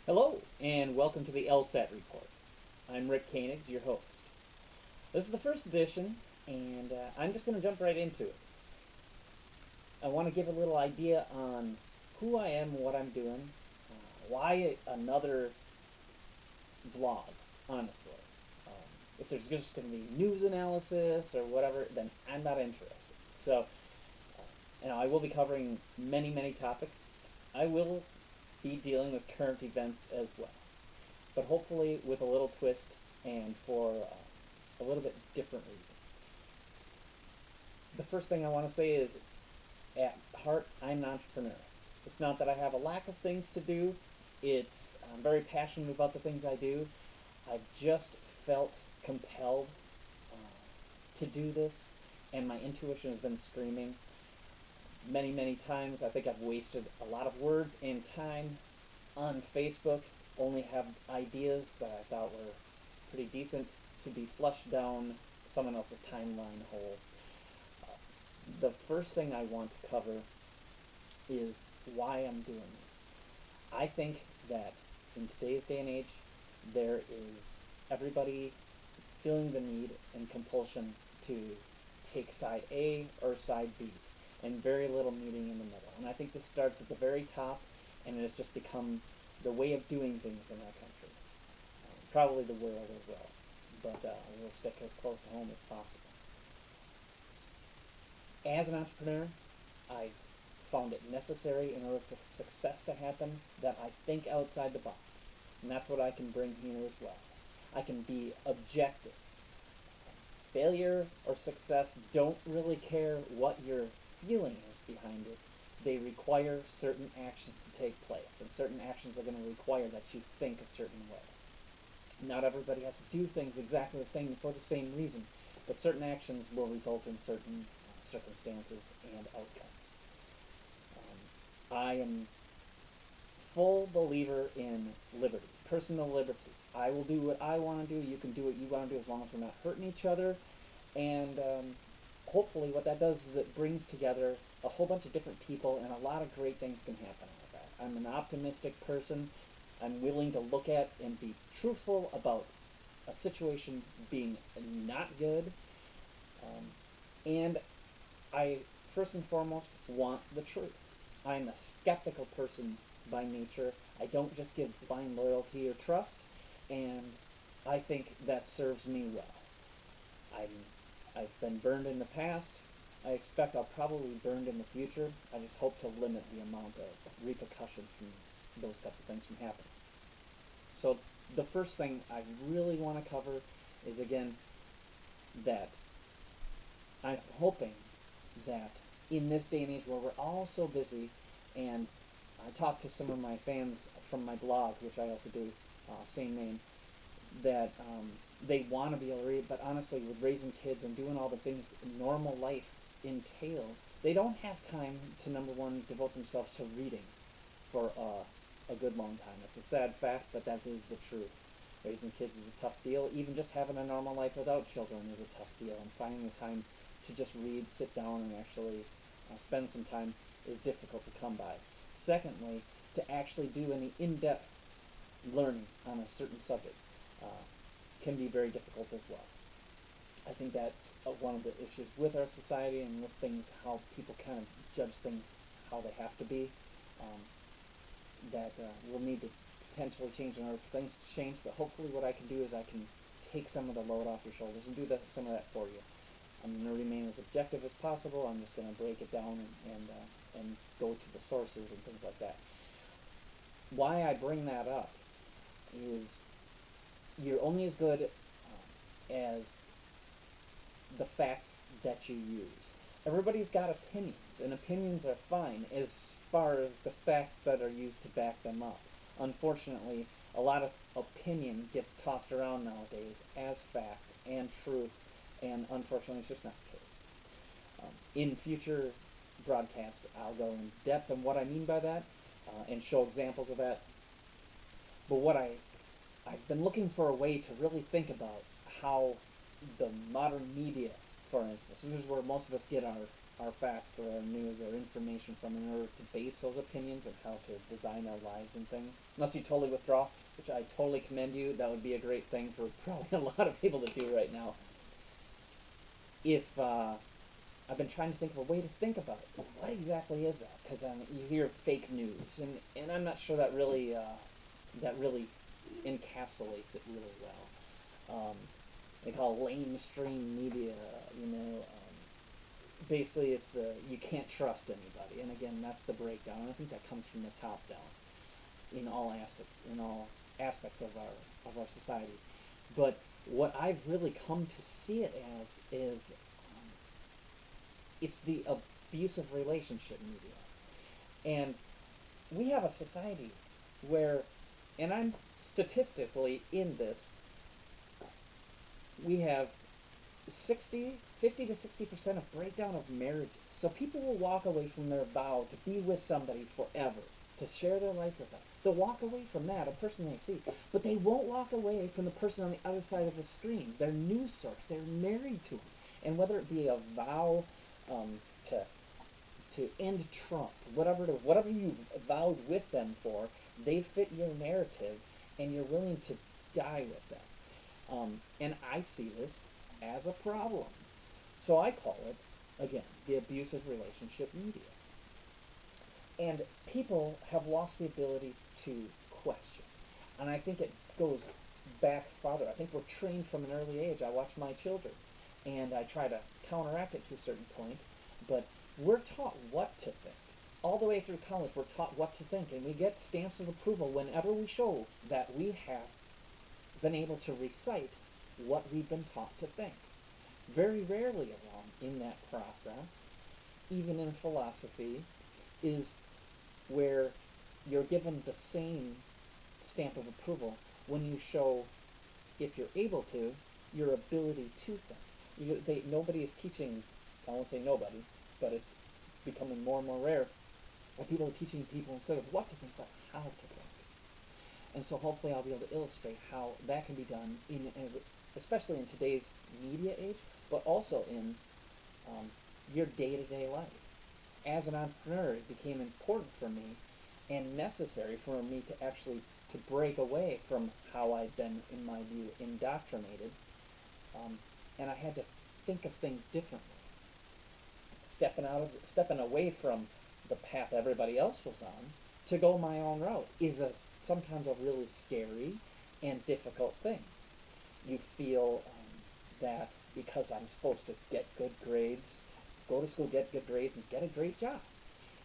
Hello, and welcome to the LSAT report. I'm Rick Koenigs, your host. This is the first edition, and I'm just going to jump right into it. I want to give a little idea on who I am, what I'm doing, why another vlog, honestly. If there's just going to be news analysis or whatever, then I'm not interested. So, I will be covering many, many topics. I will be dealing with current events as well, but hopefully with a little twist and for a little bit different reason. The first thing I want to say is, at heart, I'm an entrepreneur. It's not that I have a lack of things to do. I'm very passionate about the things I do. I've just felt compelled to do this, and my intuition has been screaming many, many times. I think I've wasted a lot of words and time on Facebook, only have ideas that I thought were pretty decent to be flushed down someone else's timeline hole. The first thing I want to cover is why I'm doing this. I think that in today's day and age, there is everybody feeling the need and compulsion to take side A or side B, and very little meeting in the middle. And I think this starts at the very top, and it has just become the way of doing things in our country. Probably the world as well, but we'll stick as close to home as possible. As an entrepreneur, I've found it necessary in order for success to happen that I think outside the box. And that's what I can bring here as well. I can be objective. Failure or success don't really care what your feeling is behind it. They require certain actions to take place, and certain actions are going to require that you think a certain way. Not everybody has to do things exactly the same for the same reason, but certain actions will result in certain circumstances and outcomes. I am full believer in liberty, personal liberty. I will do what I want to do. You can do what you want to do as long as we're not hurting each other. And hopefully, what that does is it brings together a whole bunch of different people, and a lot of great things can happen out of that. I'm an optimistic person. I'm willing to look at and be truthful about a situation being not good. And I, first and foremost, want the truth. I'm a skeptical person by nature. I don't just give blind loyalty or trust, and I think that serves me well. I'm, I've been burned in the past. I expect I'll probably be burned in the future. I just hope to limit the amount of repercussions from those types of things from happening. So the first thing I really want to cover is, again, that I'm hoping that in this day and age where we're all so busy, and I talk to some of my fans from my blog, which I also do, same name, that they want to be able to read, but honestly, with raising kids and doing all the things normal life entails, they don't have time to, number one, devote themselves to reading for a good long time. It's a sad fact, but that is the truth. Raising kids is a tough deal. Even just having a normal life without children is a tough deal, and finding the time to just read, sit down, and actually spend some time is difficult to come by. Secondly, to actually do any in-depth learning on a certain subject can be very difficult as well. I think that's one of the issues with our society and with things, how people kind of judge things how they have to be. That we'll need to potentially change in order for things to change, but hopefully what I can do is I can take some of the load off your shoulders and do some of that for you. I'm going to remain as objective as possible. I'm just going to break it down and go to the sources and things like that. Why I bring that up is you're only as good as the facts that you use. Everybody's got opinions, and opinions are fine as far as the facts that are used to back them up. Unfortunately, a lot of opinion gets tossed around nowadays as fact and truth, and unfortunately, it's just not the case. In future broadcasts, I'll go in depth on what I mean by that and show examples of that. But I've been looking for a way to really think about how the modern media, for instance, this is where most of us get our our facts or our news or information from in order to base those opinions and how to design our lives and things. Unless you totally withdraw, which I totally commend you. That would be a great thing for probably a lot of people to do right now. If I've been trying to think of a way to think about it. What exactly is that? Because you hear fake news, and I'm not sure that really encapsulates it really well. They call it lamestream media, you know. Basically, it's you can't trust anybody, and again, that's the breakdown. And I think that comes from the top down in all aspects of our society. But what I've really come to see it as is it's the abusive relationship media. And we have a society where, and I'm statistically in this, we have 50 to 60% of breakdown of marriages. So people will walk away from their vow to be with somebody forever, to share their life with them. They'll walk away from that, a person they see, but they won't walk away from the person on the other side of the screen, their news source. They're married to them. And whether it be a vow to end Trump, whatever you vowed with them for, they fit your narrative, and you're willing to die with them. And I see this as a problem. So I call it, again, the abusive relationship media. And people have lost the ability to question. And I think it goes back farther. I think we're trained from an early age. I watch my children, and I try to counteract it to a certain point, but we're taught what to think. All the way through college, we're taught what to think, and we get stamps of approval whenever we show that we have been able to recite what we've been taught to think. Very rarely along in that process, even in philosophy, is where you're given the same stamp of approval when you show, if you're able to, your ability to think. Nobody is teaching, I won't say nobody, but it's becoming more and more rare, that people are teaching people instead of what to think, but how to think. And so hopefully I'll be able to illustrate how that can be done, especially in today's media age, but also in your day-to-day life. As an entrepreneur, it became important for me and necessary for me to actually to break away from how I'd been, in my view, indoctrinated, and I had to think of things differently. Stepping away from the path everybody else was on to go my own route is sometimes a really scary and difficult thing. You feel that because I'm supposed to get good grades, go to school, get good grades, and get a great job.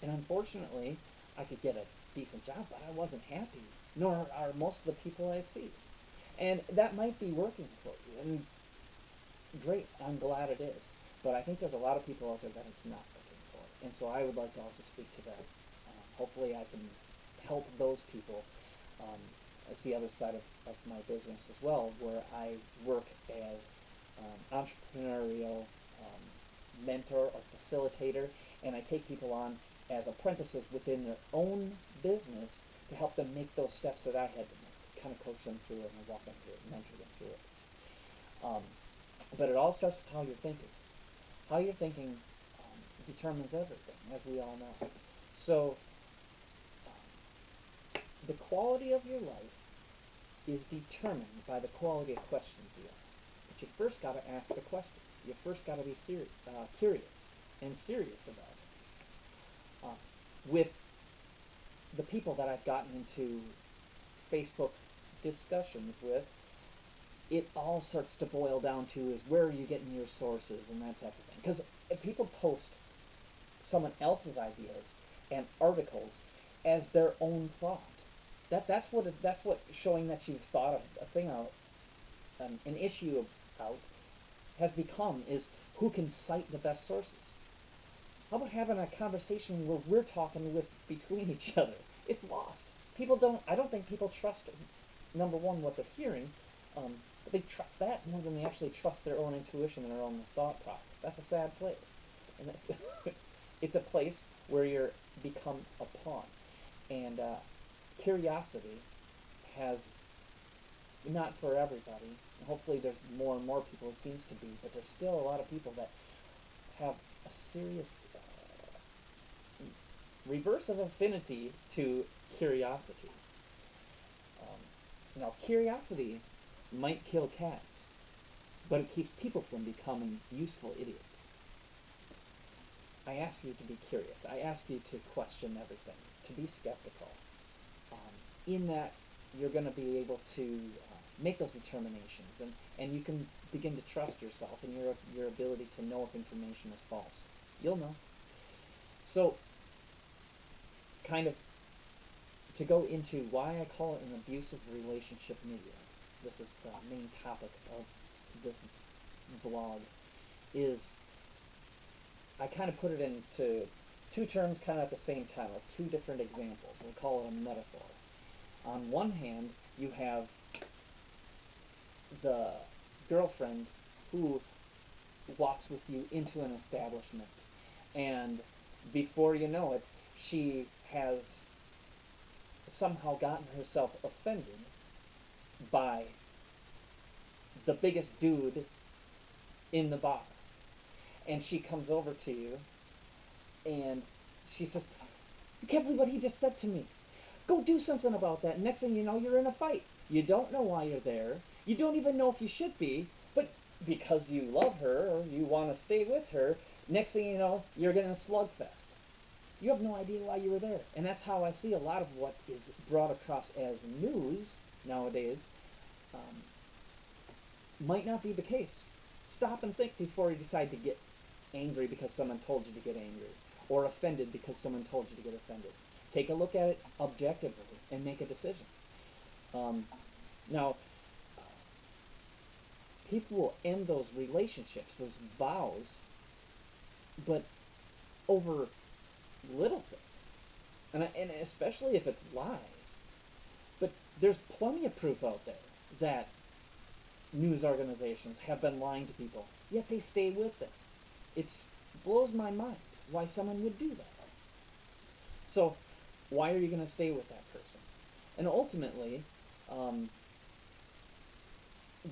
And unfortunately, I could get a decent job, but I wasn't happy, nor are most of the people I see. And that might be working for you, and great, I'm glad it is. But I think there's a lot of people out there that it's not working for. And so I would like to also speak to that. Hopefully I can help those people. It's the other side of my business as well, where I work as entrepreneurial mentor or facilitator, and I take people on as apprentices within their own business to help them make those steps that I had to make, kind of coach them through it and walk them through it, mentor them through it. But it all starts with how you're thinking. How you're thinking determines everything, as we all know. So the quality of your life is determined by the quality of questions you ask. But you first got to ask the questions. You first got to be curious and serious about it. With the people that I've gotten into Facebook discussions with, it all starts to boil down to is where are you getting your sources and that type of thing. Because if people post someone else's ideas and articles as their own thought, that's what showing that you've thought of a thing out, an issue out, has become, is who can cite the best sources. How about having a conversation where we're talking between each other? It's lost. I don't think people trust, number one, what they're hearing, but they trust that more than they actually trust their own intuition and their own thought process. That's a sad place. And it's a place where you're become a pawn. And curiosity has, not for everybody, hopefully there's more and more people, it seems to be, but there's still a lot of people that have a serious reverse of affinity to curiosity. Now, curiosity might kill cats, but it keeps people from becoming useful idiots. I ask you to be curious. I ask you to question everything, to be skeptical. In that, you're going to be able to make those determinations, and you can begin to trust yourself and your ability to know if information is false. You'll know. So, kind of to go into why I call it an abusive relationship media. This is the main topic of this blog. Is I kind of put it into two terms kind of at the same time, like two different examples. We call it a metaphor. On one hand, you have the girlfriend who walks with you into an establishment, and before you know it, she has somehow gotten herself offended by the biggest dude in the bar. And she comes over to you and she says, "You can't believe what he just said to me. Go do something about that." Next thing you know, you're in a fight. You don't know why you're there. You don't even know if you should be, but because you love her or you want to stay with her, next thing you know, you're getting a slugfest. You have no idea why you were there. And that's how I see a lot of what is brought across as news nowadays might not be the case. Stop and think before you decide to get angry because someone told you to get angry, or offended because someone told you to get offended. Take a look at it objectively and make a decision. Now, people will end those relationships, those vows, but over little things. And especially if it's lies. But there's plenty of proof out there that news organizations have been lying to people, yet they stay with them. It blows my mind why someone would do that. So, why are you going to stay with that person? And ultimately,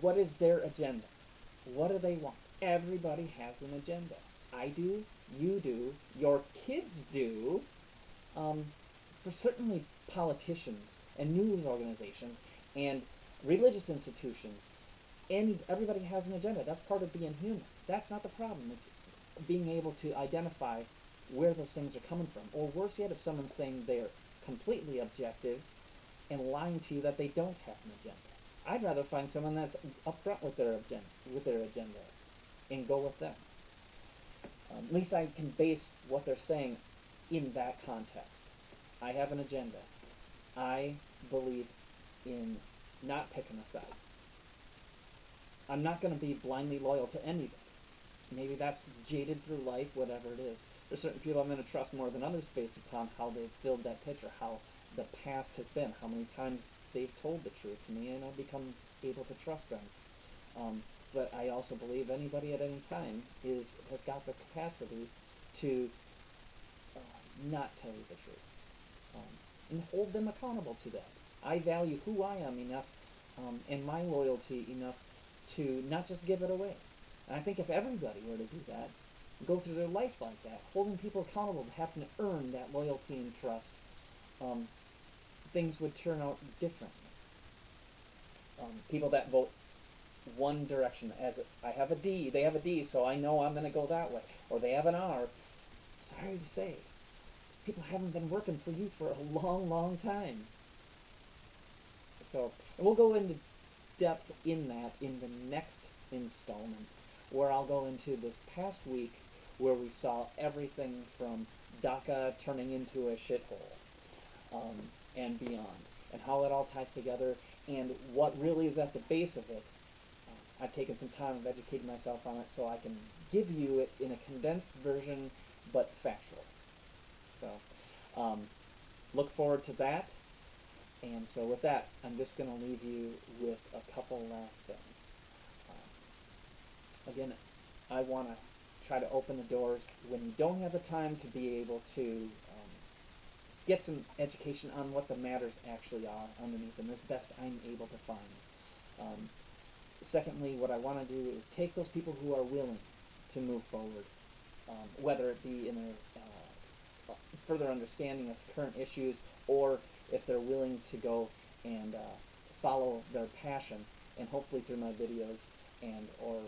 what is their agenda? What do they want? Everybody has an agenda. I do, you do, your kids do. For certainly politicians and news organizations and religious institutions, everybody has an agenda. That's part of being human. That's not the problem. It's being able to identify where those things are coming from. Or worse yet, if someone's saying they're completely objective and lying to you that they don't have an agenda. I'd rather find someone that's upfront with their agenda and go with them. At least I can base what they're saying in that context. I have an agenda. I believe in not picking a side. I'm not going to be blindly loyal to anybody. Maybe that's jaded through life, whatever it is. There's certain people I'm going to trust more than others based upon how they've filled that picture, how the past has been, how many times they've told the truth to me, and I've become able to trust them. But I also believe anybody at any time has got the capacity to not tell you the truth, and hold them accountable to that. I value who I am enough and my loyalty enough to not just give it away. And I think if everybody were to do that, go through their life like that, holding people accountable to having to earn that loyalty and trust, things would turn out differently. People that vote one direction, as I have a D, they have a D, so I know I'm going to go that way. Or they have an R. Sorry to say, people haven't been working for you for a long, long time. So, and we'll go into depth in that in the next installment, where I'll go into this past week where we saw everything from DACA turning into a shithole and beyond, and how it all ties together, and what really is at the base of it. I've taken some time of educating myself on it so I can give you it in a condensed version, but factual. So, look forward to that. And so with that, I'm just going to leave you with a couple last things. Again, I want to try to open the doors when you don't have the time to be able to get some education on what the matters actually are underneath them as best I'm able to find. Secondly, what I want to do is take those people who are willing to move forward whether it be in their further understanding of current issues, or if they're willing to go and follow their passion, and hopefully through my videos and or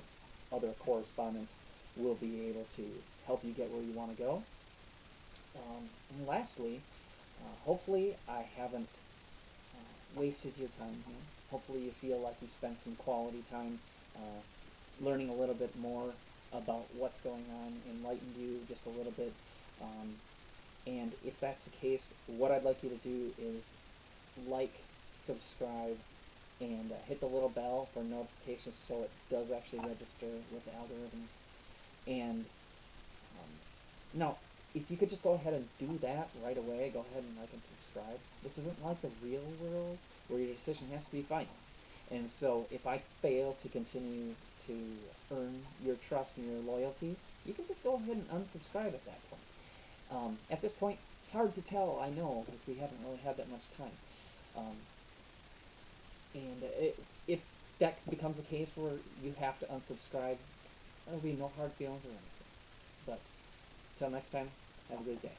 other correspondence will be able to help you get where you want to go. And lastly, hopefully I haven't wasted your time here. Hopefully you feel like you spent some quality time learning a little bit more about what's going on, enlightened you just a little bit. And if that's the case, what I'd like you to do is like, subscribe, and hit the little bell for notifications so it does actually register with the algorithms. And now, if you could just go ahead and do that right away, go ahead and like and subscribe. This isn't like the real world where your decision has to be final. And so if I fail to continue to earn your trust and your loyalty, you can just go ahead and unsubscribe at that point. At this point, it's hard to tell, I know, because we haven't really had that much time. If that becomes a case where you have to unsubscribe, there'll be no hard feelings or anything. But until next time, have a great day.